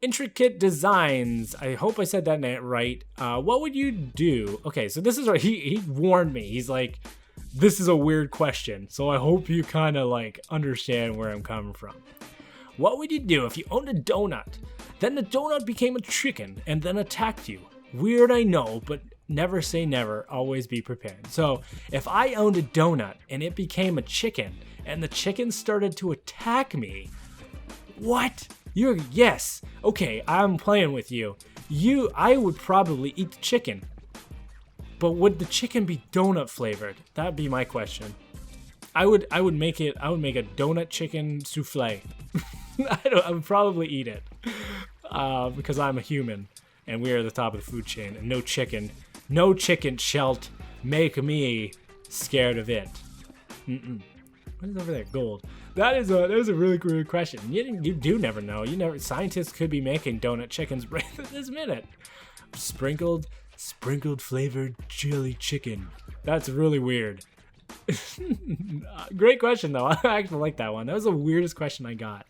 Intricate Designs. I hope I said that right. What would you do? Okay, so this is what he warned me. He's like, this is a weird question, so I hope you kind of like understand where I'm coming from. What would you do if you owned a donut, then the donut became a chicken and then attacked you? Weird, I know, but never say never. Always be prepared. So if I owned a donut and it became a chicken and the chicken started to attack me, what? Yes. Okay, I'm playing with you. I would probably eat the chicken. But would the chicken be donut flavored? That'd be my question. I would make a donut chicken souffle. I would probably eat it. Because I'm a human and we are at the top of the food chain, and no chicken shalt make me scared of it. What is over there? Gold. That is a really good question. You do never know. Scientists could be making donut chickens right this minute. Sprinkled flavored chili chicken. That's really weird. Great question though. I actually like that one. That was the weirdest question I got.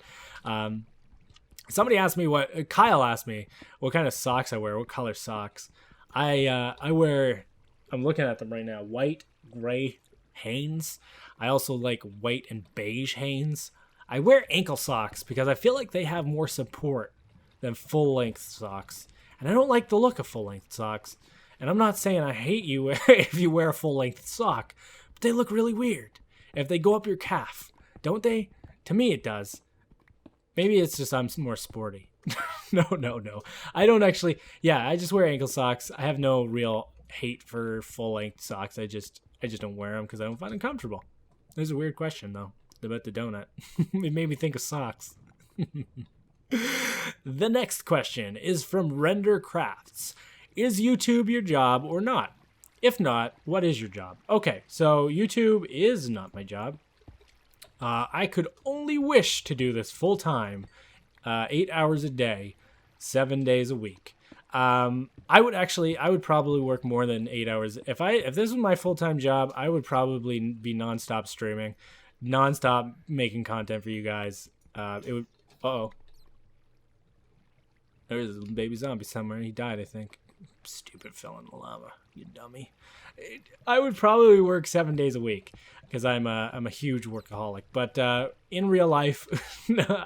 Somebody asked me Kyle asked me what kind of socks I wear, what color socks. I wear, I'm looking at them right now, white, gray Hanes. I also like white and beige Hanes. I wear ankle socks because I feel like they have more support than full-length socks. And I don't like the look of full-length socks. And I'm not saying I hate you if you wear a full-length sock, but they look really weird if they go up your calf, don't they? To me, it does. Maybe it's just I'm more sporty. No. I don't actually. Yeah, I just wear ankle socks. I have no real hate for full-length socks. I just don't wear them because I don't find them comfortable. This is a weird question, though, about the donut. It made me think of socks. The next question is from Render Crafts. Is YouTube your job or not? If not, what is your job? Okay, so YouTube is not my job. I could only wish to do this full time, 8 hours a day, 7 days a week. I would probably work more than 8 hours. If this was my full-time job, I would probably be nonstop streaming, nonstop making content for you guys. There's a baby zombie somewhere. He died, I think. Stupid fell in the lava, you dummy. I would probably work 7 days a week because I'm a huge workaholic. But in real life,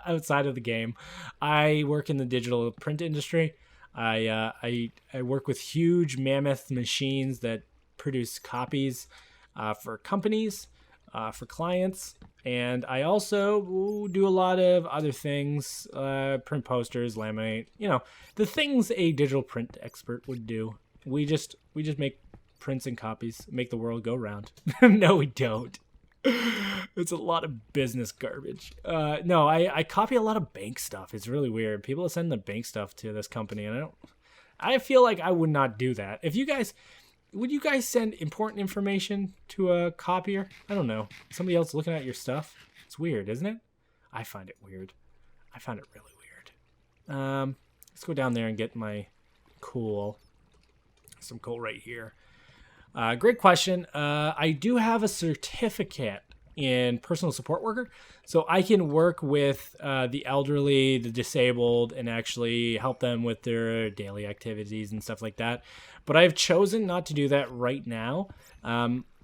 outside of the game, I work in the digital print industry. I work with huge mammoth machines that produce copies for companies, for clients, and I also do a lot of other things, print posters, laminate, the things a digital print expert would do. We just make prints and copies, make the world go round. No, we don't. It's a lot of business garbage. No, I copy a lot of bank stuff. It's really weird. People send the bank stuff to this company, and I feel like I would not do that. Would you guys send important information to a copier? I don't know. Somebody else looking at your stuff? It's weird, isn't it? I find it weird. I find it really weird. Let's go down there and get my coal. Some coal right here. Great question. I do have a certificate in personal support worker, so I can work with the elderly, the disabled, and actually help them with their daily activities and stuff like that. But I've chosen not to do that right now.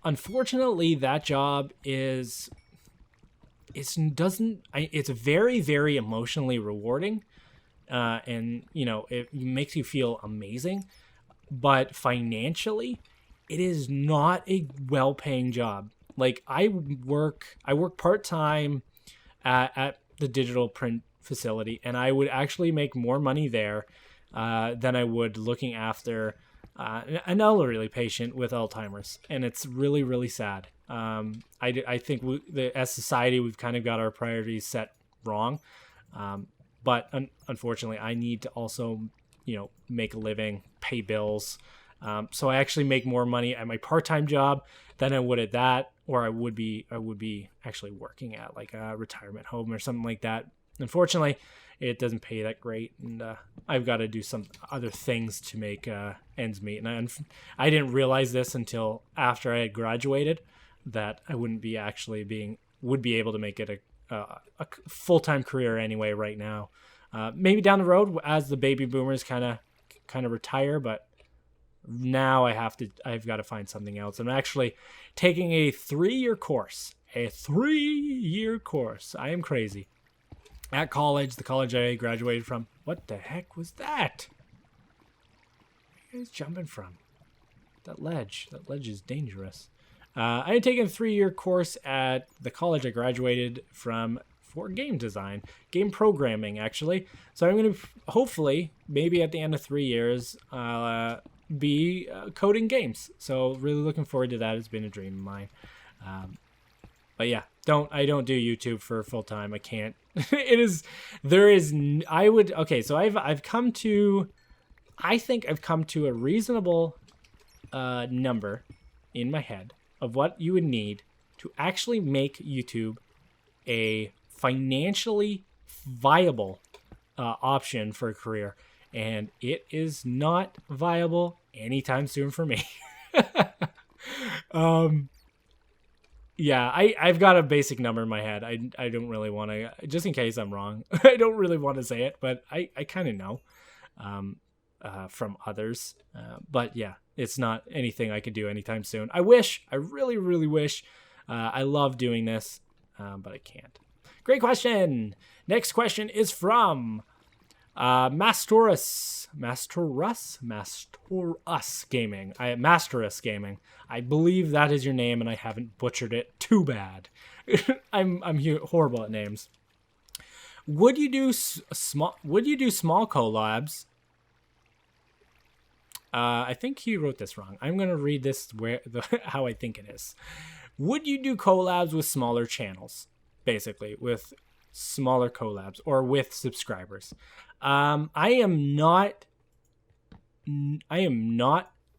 Unfortunately, that job it's very, very emotionally rewarding, and it makes you feel amazing. But financially, it is not a well-paying job. Like I work part-time at the digital print facility, and I would actually make more money there than I would looking after an elderly patient with Alzheimer's, and it's really, really sad. I think as society, we've kind of got our priorities set wrong, but unfortunately, I need to also, make a living, pay bills. So I actually make more money at my part-time job than I would at that, or I would be actually working at like a retirement home or something like that. Unfortunately, it doesn't pay that great, and I've got to do some other things to make ends meet. And I didn't realize this until after I had graduated, that I would be able to make it a full-time career anyway right now. Maybe down the road as the baby boomers kind of retire, but now I've got to find something else. I'm actually taking a 3-year course. A 3-year course. I am crazy. At college, the college I graduated from. What the heck was that? Where are you guys jumping from? That ledge is dangerous. I had taken a 3-year course at the college I graduated from for game design, game programming, actually. So I'm going to hopefully, maybe at the end of 3 years, be coding games. So really looking forward to that. It's been a dream of mine. But yeah, I don't do YouTube for full time. I can't. I think I've come to a reasonable number in my head of what you would need to actually make YouTube a financially viable option for a career, and it is not viable anytime soon for me. Yeah, I've got a basic number in my head. I don't really want to, just in case I'm wrong, I don't really want to say it, but I kind of know from others. But yeah, it's not anything I could do anytime soon. I really, really wish. I love doing this, but I can't. Great question. Next question is from Masterus Gaming. Masterus Gaming. I believe that is your name, and I haven't butchered it too bad. I'm horrible at names. Would you do small collabs? I think he wrote this wrong. I'm gonna read this how I think it is. Would you do collabs with smaller channels? Basically, with smaller collabs or with subscribers. I am not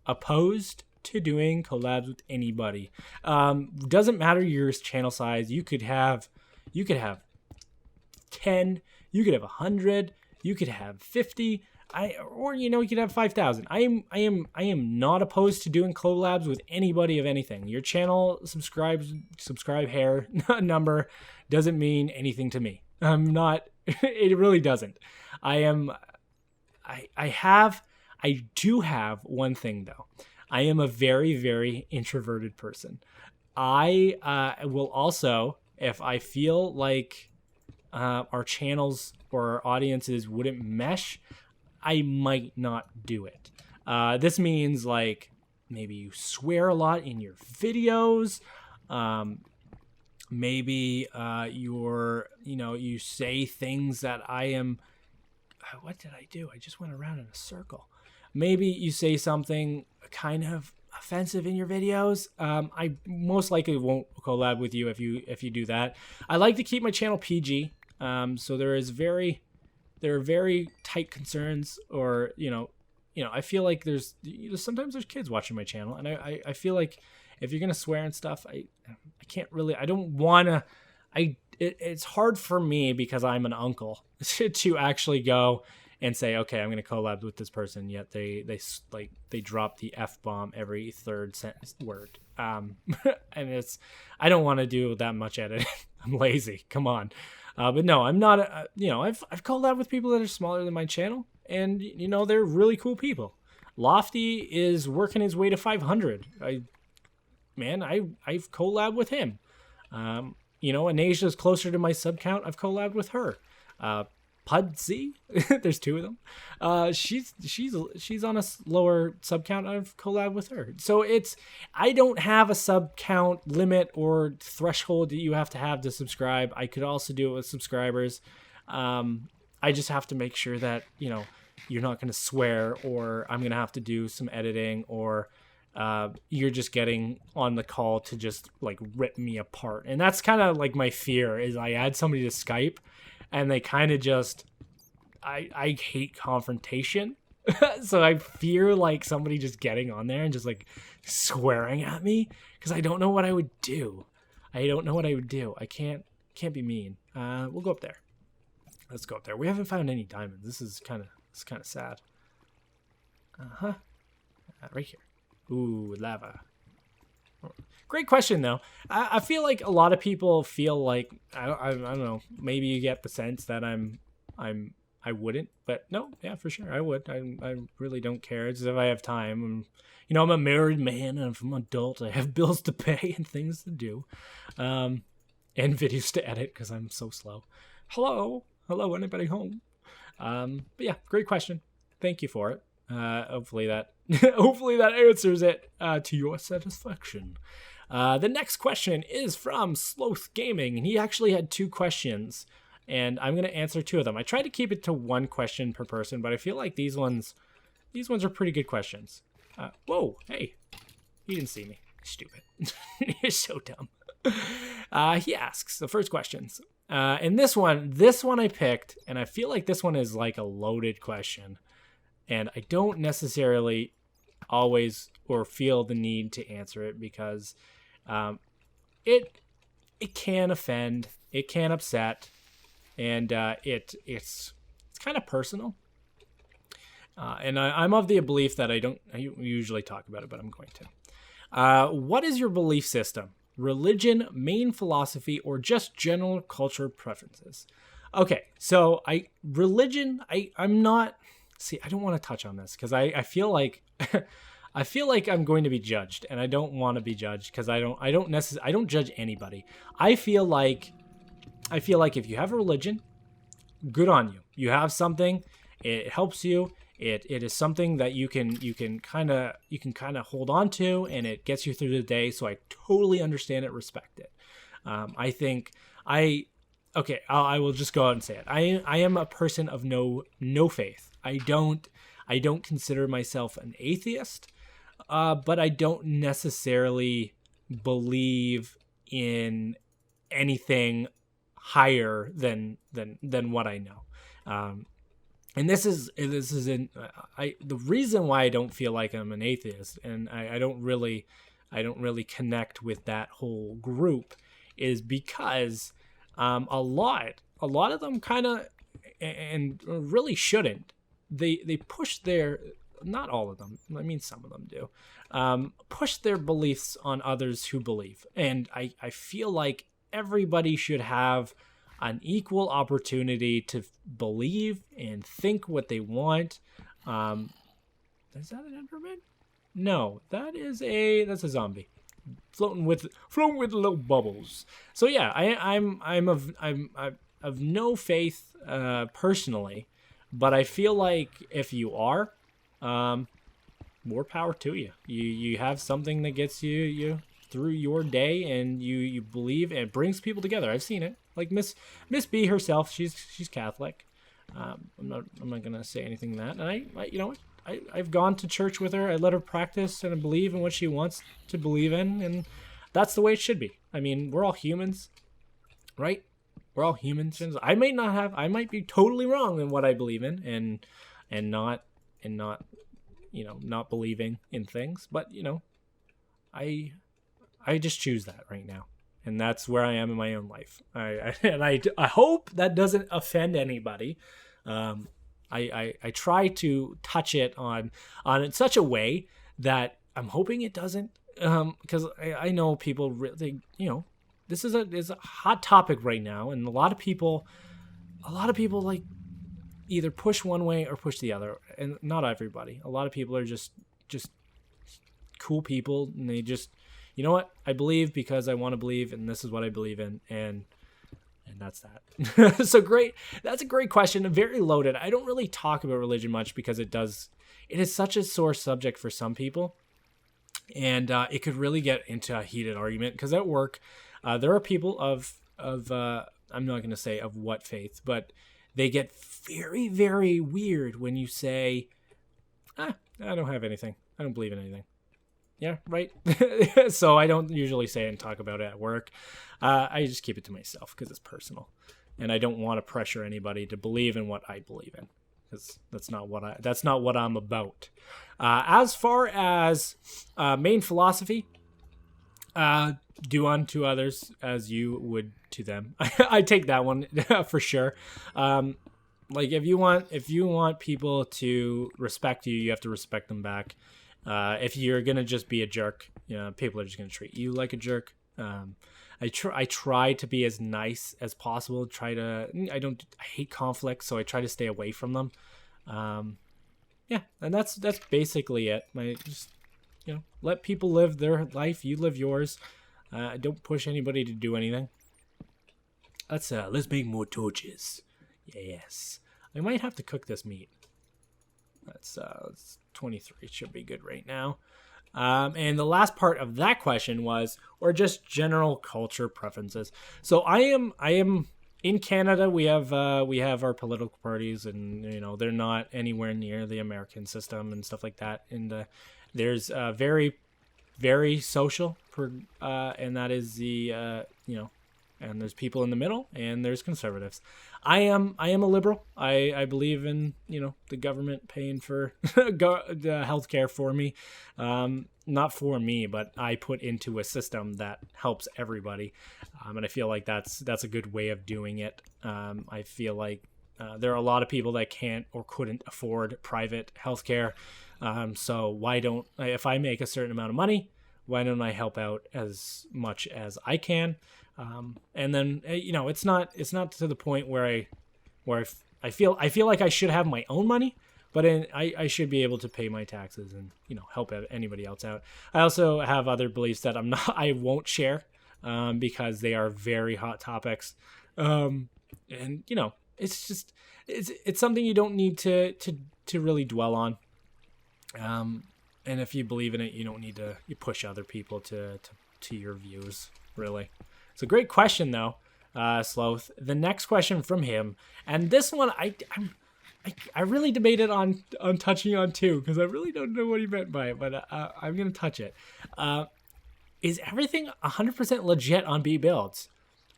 opposed to doing collabs with anybody. Doesn't matter your channel size. You could have 10, you could have 100, you could have 50, you could have 5,000. I am not opposed to doing collabs with anybody of anything. Your channel subscribe hair number doesn't mean anything to me. I'm not. It really doesn't. I do have one thing though. I am a very, very introverted person. I will also, if I feel like our channels or our audiences wouldn't mesh, I might not do it. This means like maybe you swear a lot in your videos. Maybe you say things that I am. What did I do? I just went around in a circle. Maybe you say something kind of offensive in your videos. I most likely won't collab with you if you do that. I like to keep my channel PG. So there are very tight concerns, or I feel like sometimes there's kids watching my channel, and I feel like if you're gonna swear and stuff, I can't really. I don't wanna. It's hard for me because I'm an uncle to actually go and say, okay, I'm gonna collab with this person. Yet they drop the F-bomb every third sentence word. And I don't want to do that much editing. I'm lazy. Come on. But no, I'm not. I've collabed with people that are smaller than my channel, and they're really cool people. Lofty is working his way to 500. I've collabed with him. Anasia's closer to my sub count. I've collabed with her. Pudsey, there's 2 of them. She's on a lower sub count. I've collabed with her. So I don't have a sub count limit or threshold that you have to subscribe. I could also do it with subscribers. I just have to make sure that you're not going to swear, or I'm going to have to do some editing, or you're just getting on the call to just like rip me apart. And that's kind of like my fear, is I add somebody to Skype and they kind of just, I hate confrontation. So I fear like somebody just getting on there and just like swearing at me, because I don't know what I would do. I can't be mean. We'll go up there. Let's go up there. We haven't found any diamonds. This is kind of sad. Right here. Ooh, lava. Great question though. I feel like a lot of people feel like I don't know. Maybe you get the sense that I'm I wouldn't, but no, yeah, for sure I would. I really don't care. It's if I have time. I'm a married man and I'm an adult. I have bills to pay and things to do, and videos to edit because I'm so slow. Hello, anybody home? But yeah, great question. Thank you for it. Hopefully that hopefully that answers it to your satisfaction. The next question is from Sloth Gaming, and he actually had 2 questions, and I'm going to answer 2 of them. I tried to keep it to 1 question per person, but I feel like these ones are pretty good questions. Whoa, hey, you didn't see me. Stupid. You're so dumb. He asks the first questions. And this one I picked, and I feel like this one is like a loaded question, and I don't necessarily always or feel the need to answer it because it can offend, it can upset, and it's kind of personal. And I'm of the belief that I usually talk about it, but I'm going to. What is your belief system? Religion, main philosophy, or just general culture preferences? Okay, so I'm not. See, I don't want to touch on this because I feel like I feel like I'm going to be judged, and I don't want to be judged because I don't judge anybody. I feel like if you have a religion, good on you. You have something, it helps you. It is something that you can kind of hold on to, and it gets you through the day. So I totally understand it, respect it. I will just go out and say it. I am a person of no faith. I don't consider myself an atheist, but I don't necessarily believe in anything higher than what I know. And this is the reason why I don't feel like I'm an atheist, and I don't really connect with that whole group, is because a lot of them kind of, and really shouldn't, they push their, not all of them, I mean some of them do, push their beliefs on others who believe, and I feel like everybody should have an equal opportunity to believe and think what they want. Is that an Enderman? No, that's a zombie floating with little bubbles. So yeah, I'm of no faith personally, but I feel like if you are, more power to you. You have something that gets you through your day, and you believe, and it brings people together. I've seen it. Like Miss B herself, she's Catholic. I'm not gonna say anything that. And I you know what? I've gone to church with her. I let her practice and believe in what she wants to believe in, and that's the way it should be. I mean, we're all humans, right? We're all humans. I might be totally wrong in what I believe in, and not not believing in things, but I just choose that right now. And that's where I am in my own life. I hope that doesn't offend anybody. I try to touch it on in such a way that I'm hoping it doesn't, because I know people really, this is a hot topic right now, and a lot of people like either push one way or push the other, and not everybody. A lot of people are just cool people, and they just, you know what, I believe because I want to believe, and this is what I believe in, and that's that. So great. That's a great question. Very loaded. I don't really talk about religion much because it is such a sore subject for some people, and it could really get into a heated argument, because at work there are people of I'm not going to say of what faith, but they get very, very weird when you say, I don't have anything. I don't believe in anything. Yeah, right. So I don't usually say and talk about it at work. I just keep it to myself because it's personal, and I don't want to pressure anybody to believe in what I believe in, because that's not what I'm about. As far as main philosophy, do unto others as you would to them. I take that one for sure. Like if you want people to respect you, you have to respect them back. If you're gonna just be a jerk, people are just gonna treat you like a jerk. I try to be as nice as possible. I hate conflict, so I try to stay away from them. Yeah, and that's basically it. Just let people live their life. You live yours. Don't push anybody to do anything. Let's make more torches. Yes, I might have to cook this meat. That's 23. Should be good right now. And the last part of that question was, or just general culture preferences. So I am in Canada. We have our political parties, and they're not anywhere near the American system and stuff like that. And there's very, very social, and that is the and there's people in the middle, and there's conservatives. I am a liberal. I believe in the government paying for the healthcare for me, not for me, but I put into a system that helps everybody, and I feel like that's a good way of doing it. I feel like there are a lot of people that can't or couldn't afford private healthcare, so why don't if I make a certain amount of money, why don't I help out as much as I can? And then it's not to the point where I feel like I should have my own money, but I should be able to pay my taxes and help anybody else out. I also have other beliefs that I won't share, because they are very hot topics, and it's just it's something you don't need to really dwell on. And if you believe in it, you don't need to push other people to your views, really. It's a great question, though, Sloth. The next question from him, and this one I really debated on touching on too, because I really don't know what he meant by it, but I'm gonna touch it. Is everything 100% legit on B builds?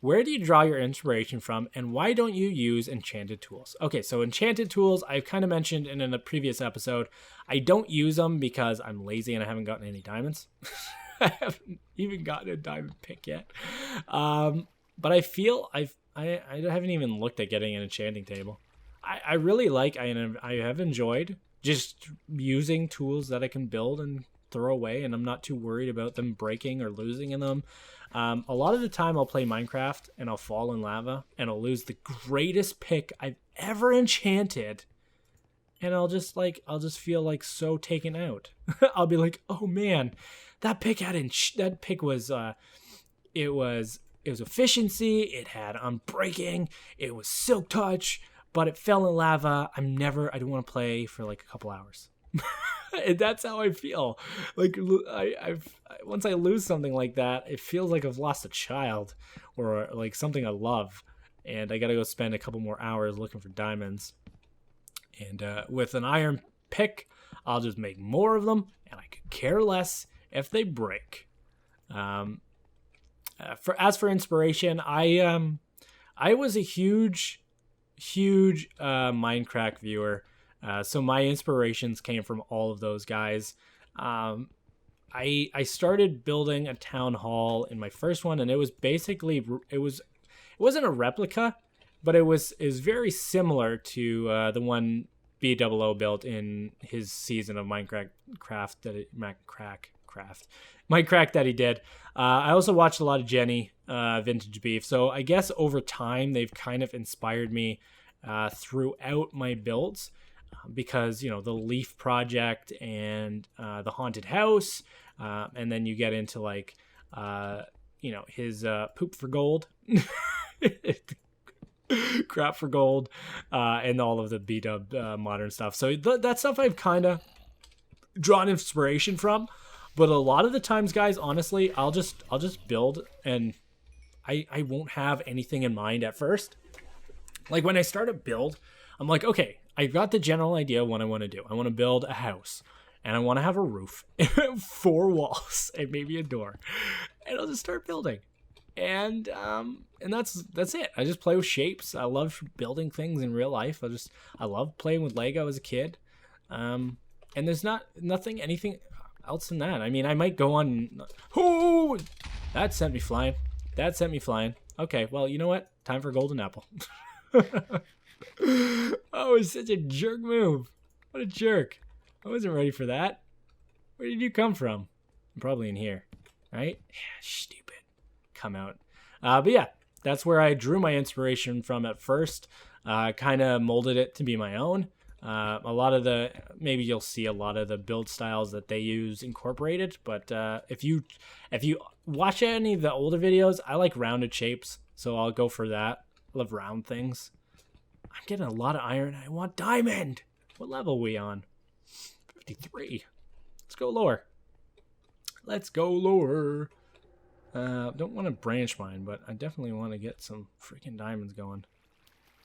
Where do you draw your inspiration from, and why don't you use enchanted tools? Okay, so enchanted tools, I've kind of mentioned in a previous episode. I don't use them because I'm lazy and I haven't gotten any diamonds. I haven't even gotten a diamond pick yet. But I feel I haven't even looked at getting an enchanting table. I really I have enjoyed just using tools that I can build and throw away, and I'm not too worried about them breaking or losing in them. A lot of the time I'll play Minecraft and I'll fall in lava and I'll lose the greatest pick I've ever enchanted. And I'll just feel like so taken out. I'll be like, oh man, that pick was it was efficiency, it had unbreaking, it was silk touch, but it fell in lava. I don't want to play for like a couple hours. And that's how I feel. Like once I lose something like that, it feels like I've lost a child or like something I love, and I got to go spend a couple more hours looking for diamonds. And with an iron pick, I'll just make more of them, and I could care less if they break. As for inspiration, I was a huge Minecraft viewer, so my inspirations came from all of those guys. I started building a town hall in my first one, and it was basically it wasn't a replica, but it was very similar to the one B00 built in his season of Minecraft that he did. I also watched a lot of Jenny, Vintage Beef. So I guess over time they've kind of inspired me throughout my builds, because the Leaf Project and the Haunted House, and then you get into like his Poop for Gold. Crap for Gold, and all of the B-dub modern stuff. So that stuff I've kind of drawn inspiration from, but a lot of the times, guys, honestly, I'll just build, and I won't have anything in mind at first. Like when I start a build, I'm like, okay, I got the general idea of what I want to do. I want to build a house, and I want to have a roof, 4 walls, and maybe a door, and I'll just start building. And that's it. I just play with shapes. I love building things in real life. I love playing with Lego as a kid. And there's anything else than that. I mean, I might go on. Oh, that sent me flying. Okay, well, you know what? Time for golden apple. Oh, it's such a jerk move. What a jerk. I wasn't ready for that. Where did you come from? I'm probably in here, right? Yeah, stupid. Come out. But yeah, that's where I drew my inspiration from at first. Kind of molded it to be my own. A lot of maybe you'll see a lot of the build styles that they use incorporated. But if you watch any of the older videos, I like rounded shapes, so I'll go for that. I love round things. I'm getting a lot of iron. I want diamond. What level are we on? 53. Let's go lower. Let's go lower. Don't want to branch mine, but I definitely want to get some freaking diamonds going.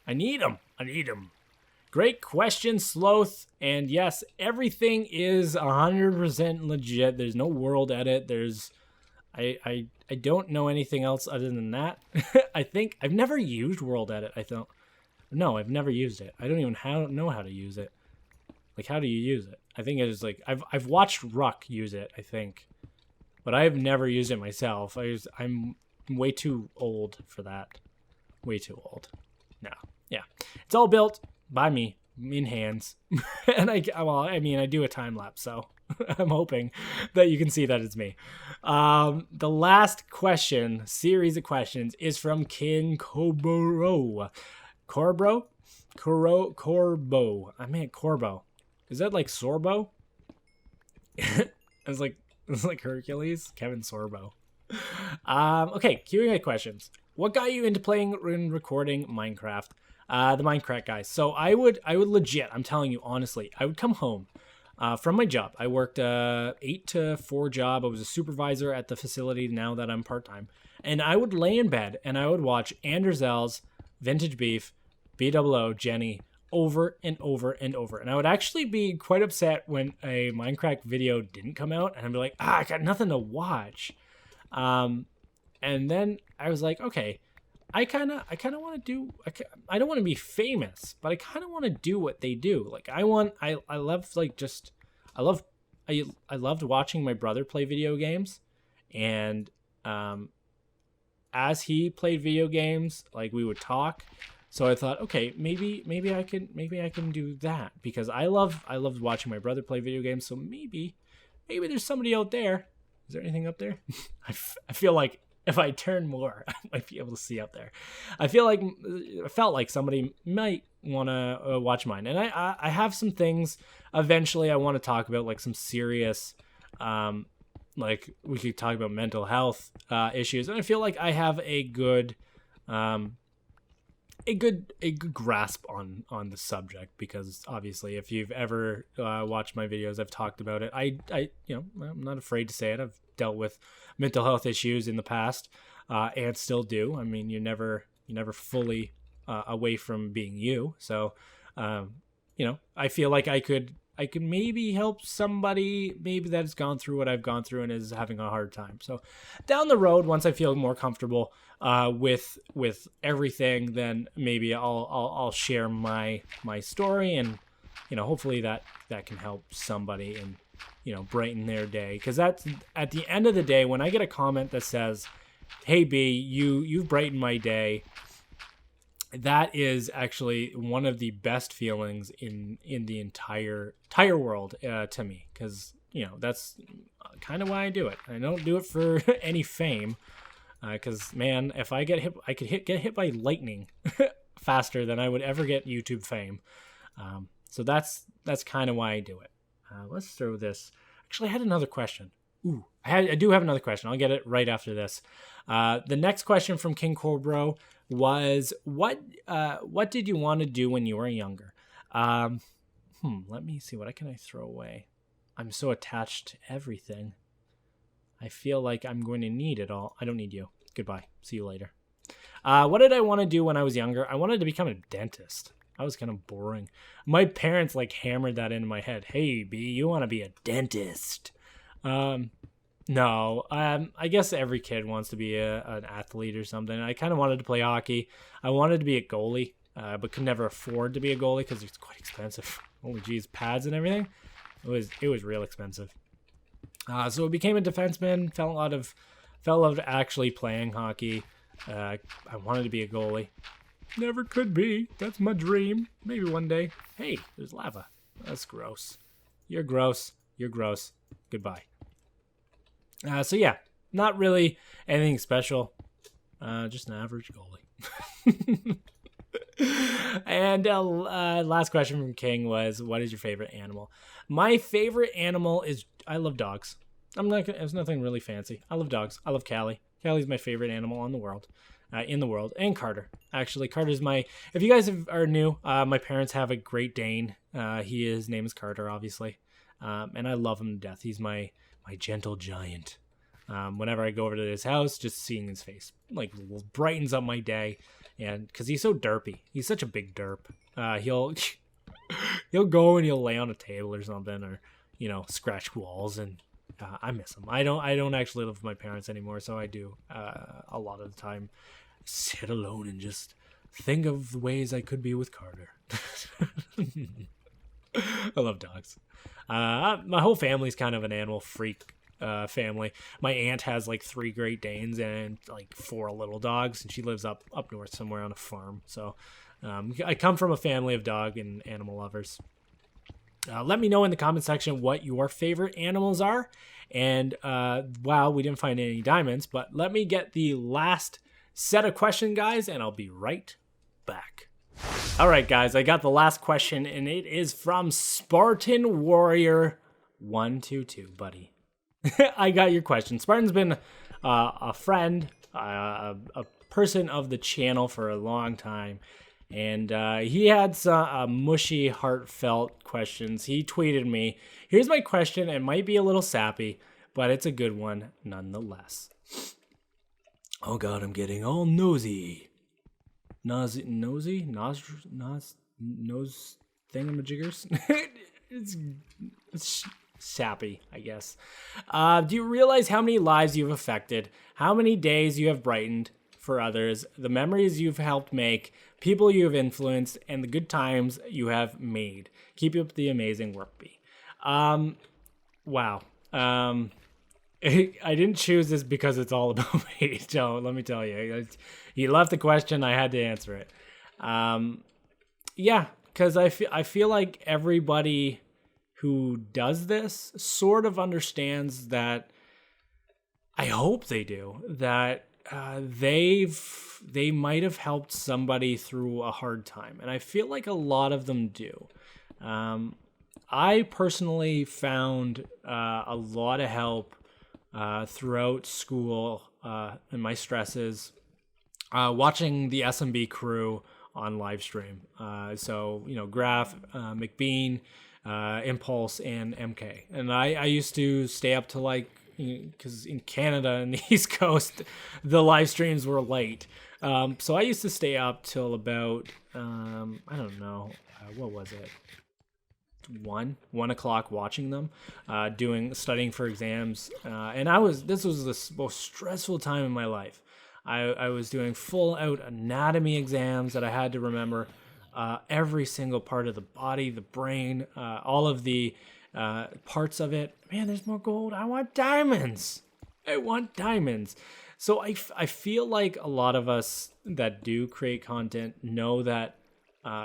I need them. Great question, Sloth. And yes, everything is 100% legit. There's no world edit. I don't know anything else other than that. I think I've never used world edit. No, I've never used it. I don't even know how to use it. Like, how do you use it? I think it's like I've watched Ruck use it, I think, but I've never used it myself. I'm way too old for that. Way too old. No, yeah, it's all built by me in hands, and I do a time lapse, so I'm hoping that you can see that it's me. The last series of questions is from King Corbo. Corbo. I meant Corbo. Is that like Sorbo? It's like Hercules, Kevin Sorbo. Okay, Q&A questions. What got you into playing and recording Minecraft? The Minecraft guys. So I would legit, I'm telling you honestly, I would come home from my job. I worked 8 to 4 job. I was a supervisor at the facility now that I'm part-time. And I would lay in bed and I would watch Anders L's, Vintage Beef, BOO, Jenny, over and over and over. And I would actually be quite upset when a Minecraft video didn't come out, and I'd be like, I got nothing to watch. And then I was like, okay, I kind of want to do, I don't want to be famous, but I kind of want to do what they do. Like I loved watching my brother play video games, and as he played video games, like we would talk. So I thought, okay, maybe I can do that, because I loved watching my brother play video games. So maybe there's somebody out there. Is there anything up there? I feel like if I turn more, I might be able to see up there. I felt like somebody might want to watch mine, and I have some things eventually I want to talk about, like some serious, like we could talk about mental health issues, and I feel like I have a good grasp on the subject, because obviously if you've ever watched my videos, I've talked about it. I'm not afraid to say it. I've dealt with mental health issues in the past, and still do. I mean, you're never fully away from being you. So, I feel like I could maybe help somebody maybe that's gone through what I've gone through and is having a hard time. So down the road, once I feel more comfortable with everything, then maybe I'll share my story, and hopefully that can help somebody and brighten their day. Because that's at the end of the day, when I get a comment that says, "Hey B, you've brightened my day," that is actually one of the best feelings in the entire world to me, because that's kind of why I do it. I don't do it for any fame, because man, if I get hit by lightning faster than I would ever get YouTube fame. So that's kind of why I do it. Let's throw this. Actually, I had another question. Ooh, I do have another question. I'll get it right after this. The next question from King Corbro was, what did you want to do when you were younger? Let me see. What can I throw away? I'm so attached to everything. I feel like I'm going to need it all. I don't need you. Goodbye. See you later. What did I want to do when I was younger? I wanted to become a dentist. I was kind of boring. My parents hammered that into my head. Hey, B, you want to be a dentist? No. I guess every kid wants to be an athlete or something. I kind of wanted to play hockey. I wanted to be a goalie, but could never afford to be a goalie because it's quite expensive. Holy geez, pads and everything. It was real expensive. So I became a defenseman. Fell out of actually playing hockey. I wanted to be a goalie. Never could be. That's my dream. Maybe one day. Hey, there's lava. That's gross. You're gross. You're gross. Goodbye. So yeah, not really anything special. Just an average goalie. And last question from King was, what is your favorite animal? My favorite animal is, I love dogs. There's nothing really fancy. I love dogs. I love Callie. Callie's my favorite animal in the world. And Carter. Actually, Carter's if you guys are new, my parents have a Great Dane. His name is Carter, obviously. And I love him to death. He's my gentle giant. Whenever I go over to his house, just seeing his face like brightens up my day. And because he's so derpy, he's such a big derp. He'll go and he'll lay on a table or something, or scratch walls, and I miss him. I don't actually live with my parents anymore, so I do a lot of the time sit alone and just think of the ways I could be with Carter. I love dogs. My whole family's kind of an animal freak family. My aunt has like 3 Great Danes and like 4 little dogs, and she lives up north somewhere on a farm. So I come from a family of dog and animal lovers. Let me know in the comment section what your favorite animals are. And wow, we didn't find any diamonds, but let me get the last set of questions, guys, and I'll be right back. All right, guys, I got the last question, and it is from Spartan Warrior 122, buddy. I got your question. Spartan's been a friend, a person of the channel for a long time, and he had some mushy, heartfelt questions. He tweeted me, here's my question. It might be a little sappy, but it's a good one nonetheless. Oh God, I'm getting all nosy. Nose thingamajiggers. It's sappy, I guess. Do you realize how many lives you've affected, how many days you have brightened for others, the memories you've helped make, people you have influenced, and the good times you have made? Keep up the amazing work, B. Wow. I didn't choose this because it's all about me, so let me tell you. He left the question, I had to answer it. Yeah, because I feel like everybody who does this sort of understands that, I hope they do, that they might have helped somebody through a hard time. And I feel like a lot of them do. I personally found a lot of help throughout school and my stresses watching the SMB crew on live stream. So, Graph, McBean, Impulse, and MK. And I used to stay up to because in Canada and the East Coast, the live streams were late. So I used to stay up till about, I don't know, what was it? 1 o'clock watching them, studying for exams. And this was the most stressful time in my life. I was doing full out anatomy exams that I had to remember every single part of the body, the brain, all of the parts of it. Man, there's more gold. I want diamonds. So I feel like a lot of us that do create content know that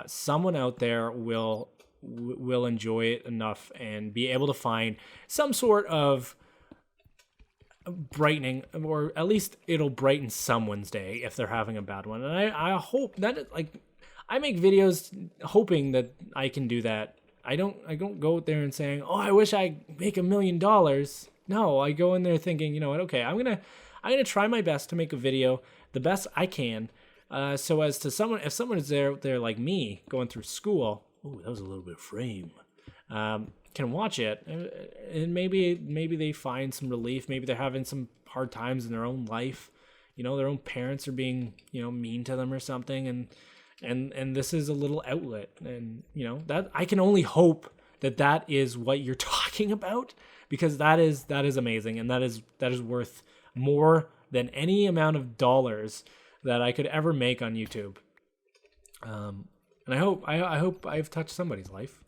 someone out there will enjoy it enough and be able to find some sort of brightening, or at least it'll brighten someone's day if they're having a bad one. And I hope that I make videos hoping that I can do that. I don't go out there and saying, oh, I wish I make $1 million. No, I go in there thinking, you know what? Okay, I'm gonna try my best to make a video the best I can, so as to if someone is there like me going through school. Oh, that was a little bit of frame. Can watch it, and maybe they find some relief. Maybe they're having some hard times in their own life. Their own parents are being mean to them or something, and this is a little outlet. And that I can only hope that is what you're talking about, because that is amazing, and that is worth more than any amount of dollars that I could ever make on YouTube. And I hope I've touched somebody's life.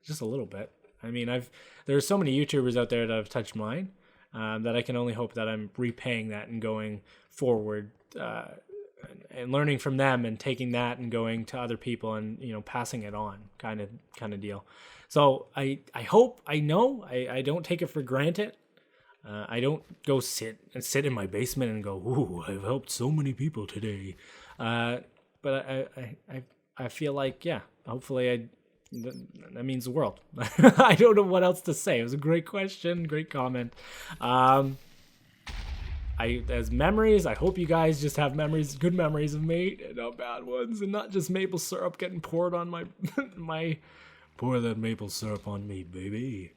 Just a little bit. I mean, there's so many YouTubers out there that have touched mine, that I can only hope that I'm repaying that and going forward, and learning from them and taking that and going to other people and passing it on, kind of deal. So I hope, I know, I don't take it for granted. I don't go sit in my basement and go, "Ooh, I've helped so many people today." But I feel like, yeah, hopefully that means the world. I don't know what else to say. It was a great question, great comment. As memories, I hope you guys just have memories, good memories of me, and not bad ones, and not just maple syrup getting poured on my pour that maple syrup on me, baby.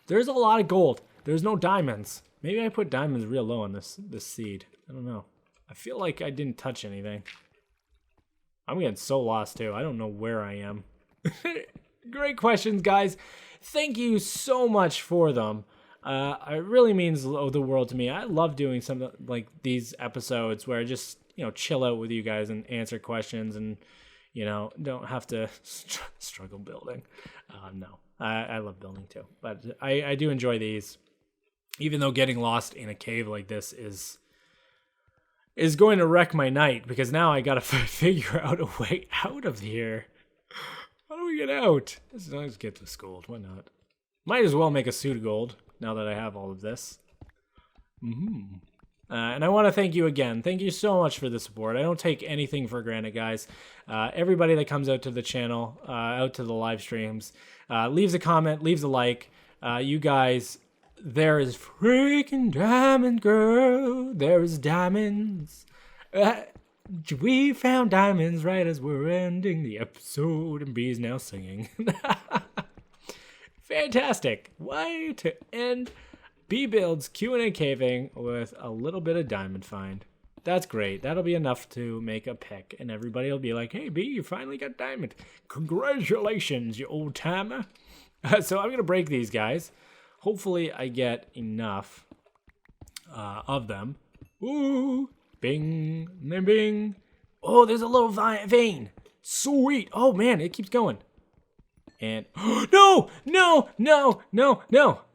There's a lot of gold. There's no diamonds. Maybe I put diamonds real low on this seed. I don't know. I feel like I didn't touch anything. I'm getting so lost too. I don't know where I am. Great questions, guys. Thank you so much for them. It really means the world to me. I love doing some like these episodes where I just, chill out with you guys and answer questions and, don't have to struggle building. No, I love building too, but I do enjoy these, even though getting lost in a cave like this is going to wreck my night, because now I got to figure out a way out of here. How do we get out? Let's get this gold. Why not? Might as well make a suit of gold now that I have all of this. And I want to thank you again. Thank you so much for the support. I don't take anything for granted, guys. Everybody that comes out to the channel, out to the live streams, leaves a comment, leaves a like. You guys, there is freaking diamond, girl. There is diamonds. We found diamonds right as we're ending the episode, and B's now singing. Fantastic. Way to end B Builds Q&A caving with a little bit of diamond find. That's great. That'll be enough to make a pick, and everybody will be like, "Hey, B, you finally got diamond. Congratulations, you old timer." So I'm going to break these guys. Hopefully I get enough of them. Ooh, bing, bing, bing. Oh, there's a little vein. Sweet. Oh, man, it keeps going. And no.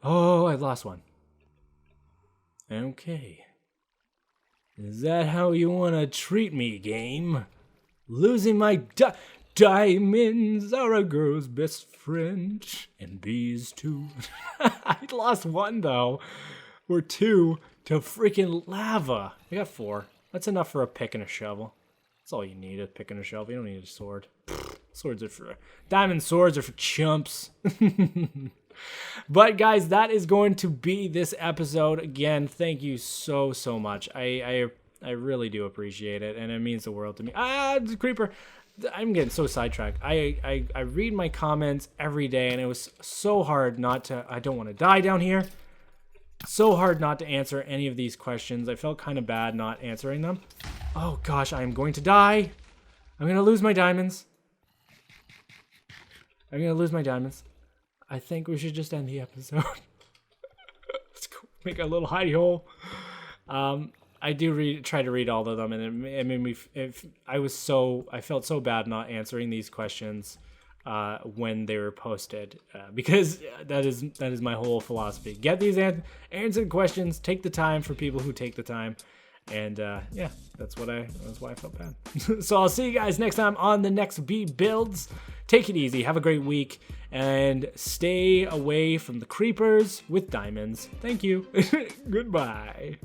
Oh, I lost one. Okay. Is that how you want to treat me, game? Losing my diamonds are a girl's best friend. And bees too. I lost one, though. Or two to freaking lava. I got 4. That's enough for a pick and a shovel. That's all you need, a pick and a shovel. You don't need a sword. Swords are for... Diamond swords are for chumps. But, guys, that is going to be this episode. Again, thank you so much. I really do appreciate it, and it means the world to me. The creeper. I'm getting so sidetracked. I read my comments every day, and it was so hard not to... I don't want to die down here. So hard not to answer any of these questions. I felt kind of bad not answering them. Oh, gosh, I am going to die. I'm going to lose my diamonds. I think we should just end the episode. Let's go make a little hidey hole. I do try to read all of them, and I felt so bad not answering these questions when they were posted, because that is my whole philosophy. Get these answered questions. Take the time for people who take the time, and yeah, that's why I felt bad. So I'll see you guys next time on the next B Builds. Take it easy. Have a great week, and stay away from the creepers with diamonds. Thank you. Goodbye.